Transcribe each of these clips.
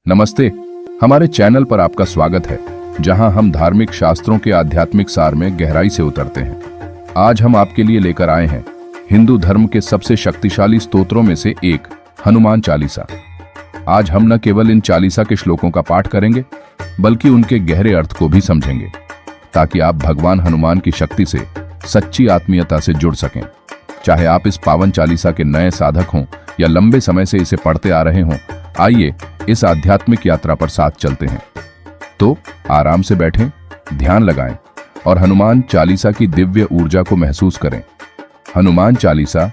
नमस्ते। हमारे चैनल पर आपका स्वागत है, जहां हम धार्मिक शास्त्रों के आध्यात्मिक सार में गहराई से उतरते हैं। आज हम आपके लिए लेकर आए हैं हिंदू धर्म के सबसे शक्तिशाली स्तोत्रों में से एक, हनुमान चालीसा। आज हम न केवल इन चालीसा के श्लोकों का पाठ करेंगे, बल्कि उनके गहरे अर्थ को भी समझेंगे, ताकि आप भगवान हनुमान की शक्ति से सच्ची आत्मीयता से जुड़ सकें। चाहे आप इस पावन चालीसा के नए साधक हों या लंबे समय से इसे पढ़ते आ रहे हों, आइए इस आध्यात्मिक यात्रा पर साथ चलते हैं। तो आराम से बैठें, ध्यान लगाएं और हनुमान चालीसा की दिव्य ऊर्जा को महसूस करें। हनुमान चालीसा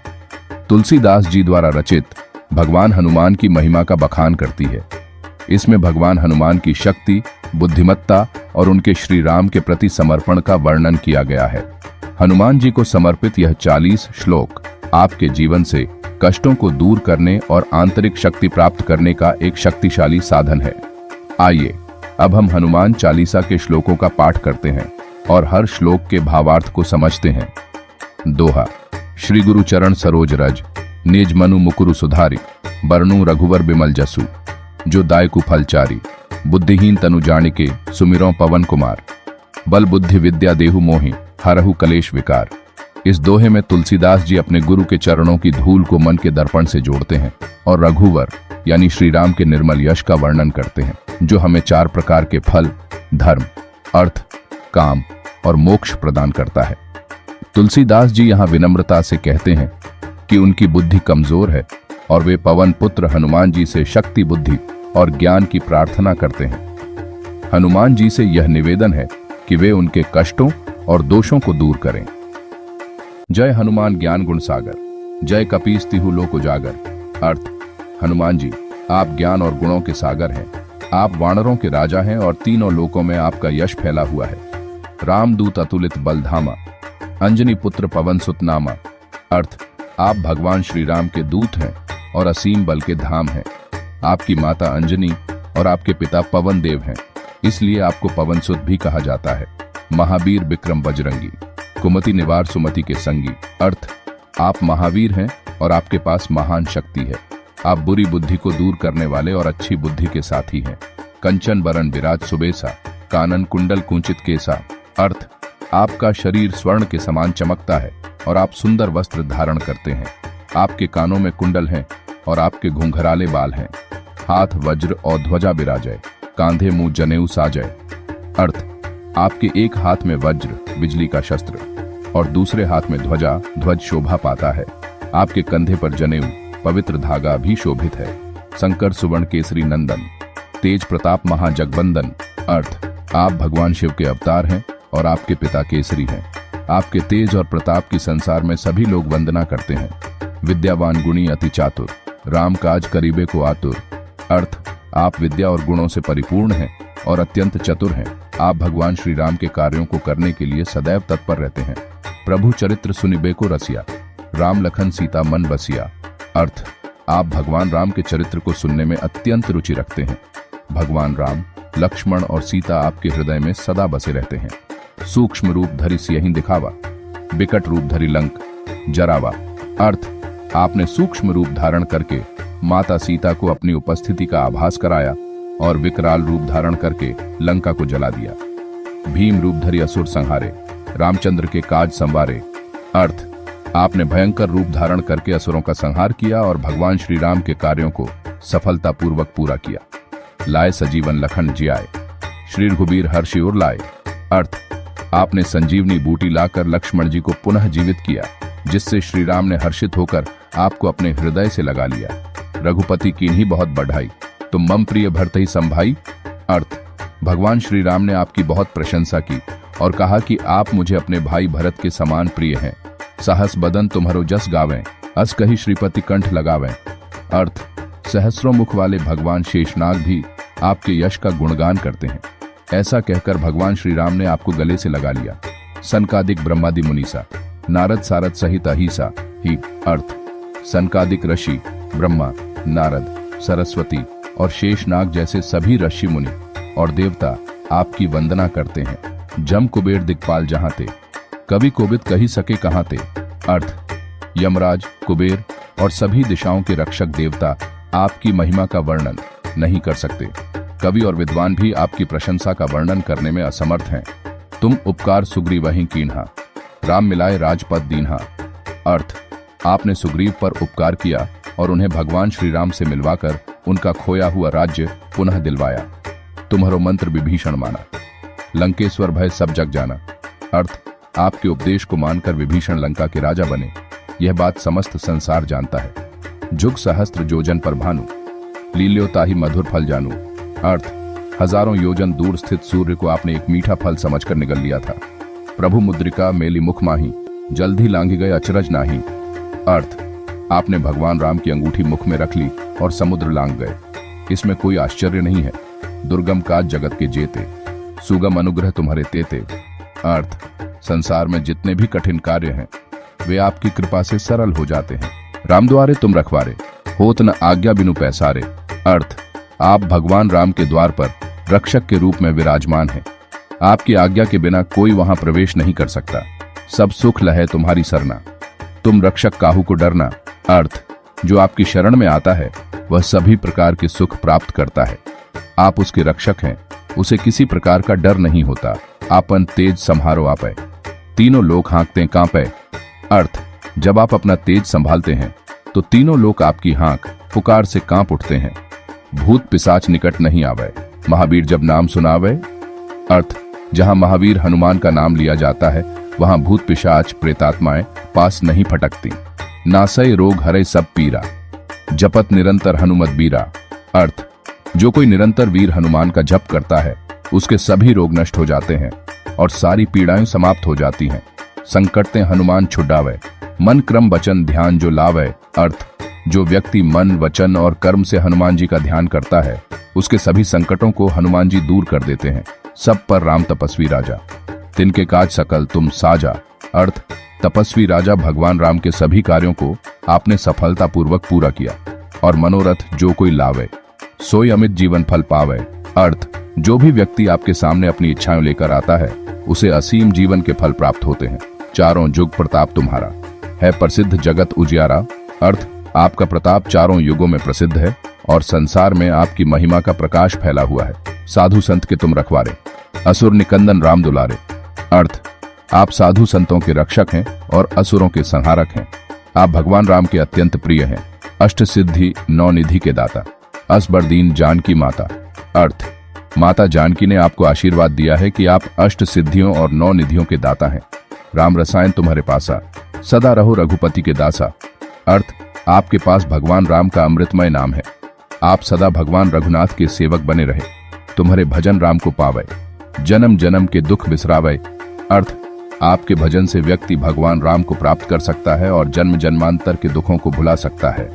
तुलसीदास जी द्वारा रचित भगवान हनुमान की महिमा का बखान करती है। इसमें भगवान हनुमान की शक्ति, बुद्धिमत्ता और उनके श्री राम के प्रति समर्पण का वर्णन किया गया है। हनुमान जी को समर्पित यह 40 श्लोक आपके जीवन से कष्टों को दूर करने और आंतरिक शक्ति प्राप्त करने का एक शक्तिशाली साधन है। आइए अब हम हनुमान चालीसा के श्लोकों का पाठ करते हैं और हर श्लोक के भावार्थ को समझते हैं। दोहा। श्री गुरु चरण सरोज रज, निज मनु मुकुरु सुधारी, बरनु रघुवर बिमल जसु, जो दायकु फलचारी, बुद्धिहीन तनु जानिके, सुमिरों पवन कुमार, बल बुद्धि विद्या देहु मोहि, हरहु कलेश विकार। इस दोहे में तुलसीदास जी अपने गुरु के चरणों की धूल को मन के दर्पण से जोड़ते हैं और रघुवर यानी श्री राम के निर्मल यश का वर्णन करते हैं, जो हमें 4 प्रकार के फल, धर्म, अर्थ, काम और मोक्ष प्रदान करता है। तुलसीदास जी यहाँ विनम्रता से कहते हैं कि उनकी बुद्धि कमजोर है और वे पवन पुत्र हनुमान जी से शक्ति, बुद्धि और ज्ञान की प्रार्थना करते हैं। हनुमान जी से यह निवेदन है कि वे उनके कष्टों और दोषों को दूर करें। जय हनुमान ज्ञान गुण सागर, जय कपीस तिहु लोक उजागर। अर्थ। हनुमान जी, आप ज्ञान और गुणों के सागर हैं। आप वानरों के राजा हैं और तीनों लोकों में आपका यश फैला हुआ है। रामदूत अतुलित बलधामा, अंजनी पुत्र पवन सुत नामा। अर्थ। आप भगवान श्री राम के दूत हैं और असीम बल के धाम हैं। आपकी माता अंजनी और आपके पिता पवन देव हैं, इसलिए आपको पवन सुत भी कहा जाता है। महावीर विक्रम बजरंगी, कुमति निवार सुमति के संगी। अर्थ। आप महावीर हैं और आपके पास महान शक्ति है। आप बुरी बुद्धि को दूर करने वाले और अच्छी बुद्धि के साथी हैं। कंचन बरन विराज सुबेसा, कानन कुंडल कुंचित केसा। अर्थ। आपका शरीर स्वर्ण के समान चमकता है और आप सुंदर वस्त्र धारण करते हैं। आपके कानों में कुंडल हैं और आपके घुंघराले बाल हैं। हाथ वज्र और ध्वजा विराजय, कांधे मुंह जनेऊ साजय। अर्थ। आपके एक हाथ में वज्र बिजली का शस्त्र और दूसरे हाथ में ध्वज शोभा पाता है। आपके कंधे पर जनेऊ पवित्र धागा भी शोभित है। शंकर सुवर्ण केसरी नंदन, तेज प्रताप महाजगबंदन। अर्थ। आप भगवान शिव के अवतार हैं और आपके पिता केसरी हैं। आपके तेज और प्रताप की संसार में सभी लोग वंदना करते हैं। विद्यावान गुणी अति चातुर, राम काज करीबे को आतुर। अर्थ। आप विद्या और गुणों से परिपूर्ण हैं और अत्यंत चतुर हैं। आप भगवान श्री राम के कार्यों को करने के लिए सदैव तत्पर रहते हैं। प्रभु चरित्र सुनिबे को रसिया, राम लखन सीता मन बसिया। अर्थ। आप भगवान राम के चरित्र को सुनने में अत्यंत रुचि रखते हैं। भगवान राम, लक्ष्मण और सीता आपके हृदय में सदा बसे रहते हैं। सूक्ष्म रूप धरि सियहि दिखावा, विकट रूप धरि लंक जरावा। अर्थ। आपने सूक्ष्म रूप धारण करके माता सीता को अपनी उपस्थिति का आभास कराया और विकराल रूप धारण करके लंका को जला दिया। भीम रूप धरि असुर संहारे, रामचंद्र के काज संवारे। अर्थ। आपने भयंकर रूप धारण करके असुरों का संहार किया और भगवान श्री राम के कार्यों को सफलतापूर्वक पूरा किया। लाए सजीवन लखन जियाए, श्री रघुबीर हर्षि उर लाए। अर्थ। आपने संजीवनी बूटी लाकर लक्ष्मण जी को पुनः जीवित किया, जिससे श्री राम ने हर्षित होकर आपको अपने हृदय से लगा लिया। रघुपति कीन्ही बहुत बढ़ाई, तुम मम प्रिय भरतहि संभाई। अर्थ। भगवान श्री राम ने आपकी बहुत प्रशंसा की और कहा कि आप मुझे अपने भाई भरत के समान प्रिय हैं। सहस बदन तुम्हारो जस गावें, अस कही श्रीपति कंठ लगावें। अर्थ। सहस्रों मुख वाले भगवान शेषनाग भी आपके यश का गुणगान करते हैं। ऐसा कहकर भगवान श्री राम ने आपको गले से लगा लिया। सनकादिक ब्रह्मादि मुनीसा, नारद सारद सहित अहिसा ही। अर्थ। सनकादिक ऋषि, ब्रह्मा, नारद, सरस्वती और शेषनाग जैसे सभी ऋषि मुनि और देवता आपकी वंदना करते हैं। जम कुबेर दिक्पाल जहां थे, कवि कोविद कही सके कहां थे। अर्थ। यमराज, कुबेर और सभी दिशाओं के रक्षक देवता आपकी महिमा का वर्णन नहीं कर सकते। कवि और विद्वान भी आपकी प्रशंसा का वर्णन करने में असमर्थ हैं। तुम उपकार सुग्रीवहि कीन्हा, राम मिलाए राजपद दीन्हा। अर्थ, आपने सुग्रीव पर उपकार किया और उन्हें भगवान श्री राम से मिलवाकर उनका खोया हुआ राज्य पुनः दिलवाया। तुम्हारो मंत्र विभीषण माना, लंकेश्वर भय सब जग जाना। अर्थ, आपके उपदेश को मानकर विभीषण लंका के राजा बने, यह बात समस्त संसार जानता है। जुग सहस्त्र योजन पर भानु, लील्यो ताहि मधुर फल जानू। अर्थ, हजारों योजन दूर स्थित सूर्य को आपने एक मीठा फल समझकर निगल लिया था। प्रभु मुद्रिका मेली मुख माही, जल्दी लांघी गए अचरज नाही। अर्थ, आपने भगवान राम की अंगूठी मुख में रख ली और समुद्र लांघ गए, इसमें कोई आश्चर्य नहीं है। दुर्गम काज जगत के जेते, सुगम अनुग्रह तुम्हारे तेते। अर्थ, संसार में जितने भी कठिन कार्य हैं वे आपकी कृपा से सरल हो जाते हैं। राम द्वारे तुम रखवारे, होत न आज्ञा बिनु पैसारे। अर्थ, आप भगवान राम के द्वार पर रक्षक के रूप में विराजमान हैं। आपकी आज्ञा के बिना कोई वहां प्रवेश नहीं कर सकता। सब सुख लहे तुम्हारी सरना, तुम रक्षक काहू को डरना। अर्थ, जो आपकी शरण में आता है वह सभी प्रकार के सुख प्राप्त करता है। आप उसके रक्षक हैं, उसे किसी प्रकार का डर नहीं होता। आपन तेज संहारो आपे, तीनों लोग हाँकते कांपे। अर्थ, जब आप अपना तेज संभालते हैं तो तीनों लोग आपकी हाँक पुकार से कांप उठते हैं। भूत पिशाच निकट नहीं आवे, महावीर जब नाम सुनावे। अर्थ, जहां महावीर हनुमान का नाम लिया जाता है वहां भूत पिशाच प्रेतात्माएं पास नहीं फटकती। नासय रोग हरे सब पीरा, जपत निरंतर हनुमत बीरा। अर्थ, जो कोई निरंतर वीर हनुमान का जप करता है उसके सभी रोग नष्ट हो जाते हैं और सारी पीड़ाएं समाप्त हो जाती हैं। संकटते हनुमान छुड़ावे, मन क्रम वचन ध्यान जो लावे। अर्थ, जो व्यक्ति मन वचन और कर्म से हनुमान जी का ध्यान करता है उसके सभी संकटों को हनुमान जी दूर कर देते हैं। सब पर राम तपस्वी राजा, तिनके काज सकल तुम साजा। अर्थ, तपस्वी राजा भगवान राम के सभी कार्यों को आपने सफलतापूर्वक पूरा किया और मनोरथ जो कोई लावे सोई अमित जीवन फल पावे। अर्थ, जो भी व्यक्ति आपके सामने अपनी इच्छाएं लेकर आता है उसे असीम जीवन के फल प्राप्त होते हैं। चारों युग प्रताप तुम्हारा, है प्रसिद्ध जगत उजियारा। अर्थ, आपका प्रताप चारों युगों में प्रसिद्ध है और संसार में आपकी महिमा का प्रकाश फैला हुआ है। साधु संत के तुम रखवारे, असुर निकंदन राम दुलारे। अर्थ, आप साधु संतों के रक्षक हैं और असुरों के संहारक हैं। आप भगवान राम के अत्यंत प्रिय हैं, अष्ट सिद्धि नौ निधि के दाता, असबरदीन जानकी माता। अर्थ, माता जानकी ने आपको आशीर्वाद दिया है कि आप अष्ट सिद्धियों और नौ निधियों के दाता हैं। राम रसायन तुम्हारे पासा, सदा रहो रघुपति के दासा। अर्थ, आपके पास भगवान राम का अमृतमय नाम है। आप सदा भगवान रघुनाथ के सेवक बने रहे, तुम्हारे भजन राम को पावे, जन्म जन्म के दुख बिसरावे। अर्थ, आपके भजन से व्यक्ति भगवान राम को प्राप्त कर सकता है और जन्म जन्मांतर के दुखों को भुला सकता है।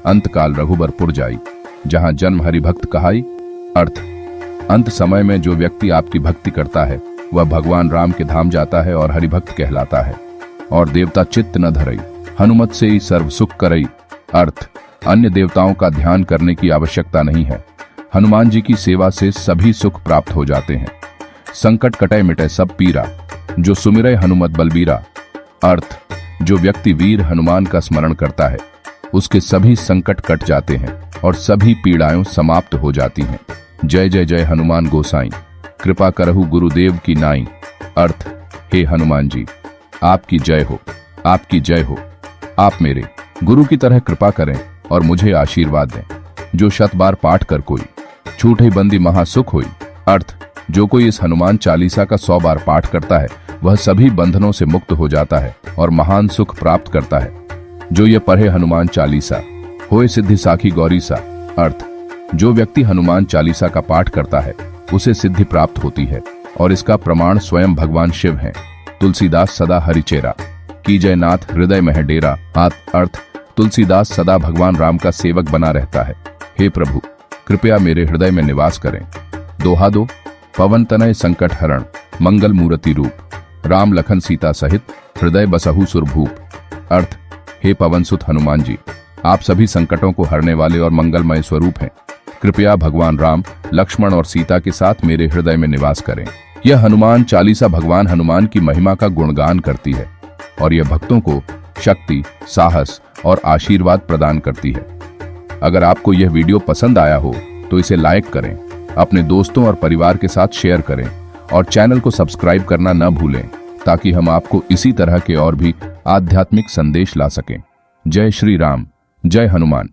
अंतकाल रघुबरपुर जाई, जहां जन्म हरिभक्त कहाई। अर्थ, अंत समय में जो व्यक्ति आपकी भक्ति करता है वह भगवान राम के धाम जाता है और हरिभक्त कहलाता है। और देवता चित्त न धरई, हनुमत से ही सर्व सुख करई। अर्थ, अन्य देवताओं का ध्यान करने की आवश्यकता नहीं है, हनुमान जी की सेवा से सभी सुख प्राप्त हो जाते हैं। संकट कटे मिटे सब पीरा, जो सुमिरै हनुमत बलबीरा। अर्थ, जो व्यक्ति वीर हनुमान का स्मरण करता है उसके सभी संकट कट जाते हैं और सभी पीड़ाएं समाप्त हो जाती हैं। जय जय जय हनुमान गोसाई, कृपा करहु गुरुदेव की नाई। अर्थ, हे हनुमान जी, आपकी जय हो, आपकी जय हो। आप मेरे गुरु की तरह कृपा करें और मुझे आशीर्वाद दें। जो 100 बार पाठ कर कोई, छूटे बंदी महासुख होई। अर्थ, जो कोई इस हनुमान चालीसा का 100 बार पाठ करता है वह सभी बंधनों से मुक्त हो जाता है और महान सुख प्राप्त करता है। जो ये पढ़े हनुमान चालीसा, होए सिद्धि साखी गौरी सा। अर्थ, जो व्यक्ति हनुमान चालीसा का पाठ करता है उसे सिद्धि प्राप्त होती है और इसका प्रमाण स्वयं भगवान शिव हैं। तुलसीदास सदा हरिचेरा, कीजय नाथ हृदय में है डेरा। अर्थ, तुलसीदास सदा भगवान राम का सेवक बना रहता है। हे प्रभु, कृपया मेरे हृदय में निवास करें। दोहा दो, पवन तनय संकट हरण, मंगल मूर्ति रूप, राम लखन सीता सहित हृदय बसहु सुरभूप। अर्थ, हे पवन सुत हनुमान जी, आप सभी संकटों को हरने वाले और मंगलमय स्वरूप हैं। कृपया भगवान राम, लक्ष्मण और सीता के साथ मेरे हृदय में निवास करें। यह हनुमान चालीसा भगवान हनुमान की महिमा का गुणगान करती है और यह भक्तों को शक्ति, साहस और आशीर्वाद प्रदान करती है। अगर आपको यह वीडियो पसंद आया हो तो इसे लाइक करें, अपने दोस्तों और परिवार के साथ शेयर करें और चैनल को सब्सक्राइब करना न भूलें, ताकि हम आपको इसी तरह के और भी आध्यात्मिक संदेश ला सकें। जय श्री राम, जय हनुमान।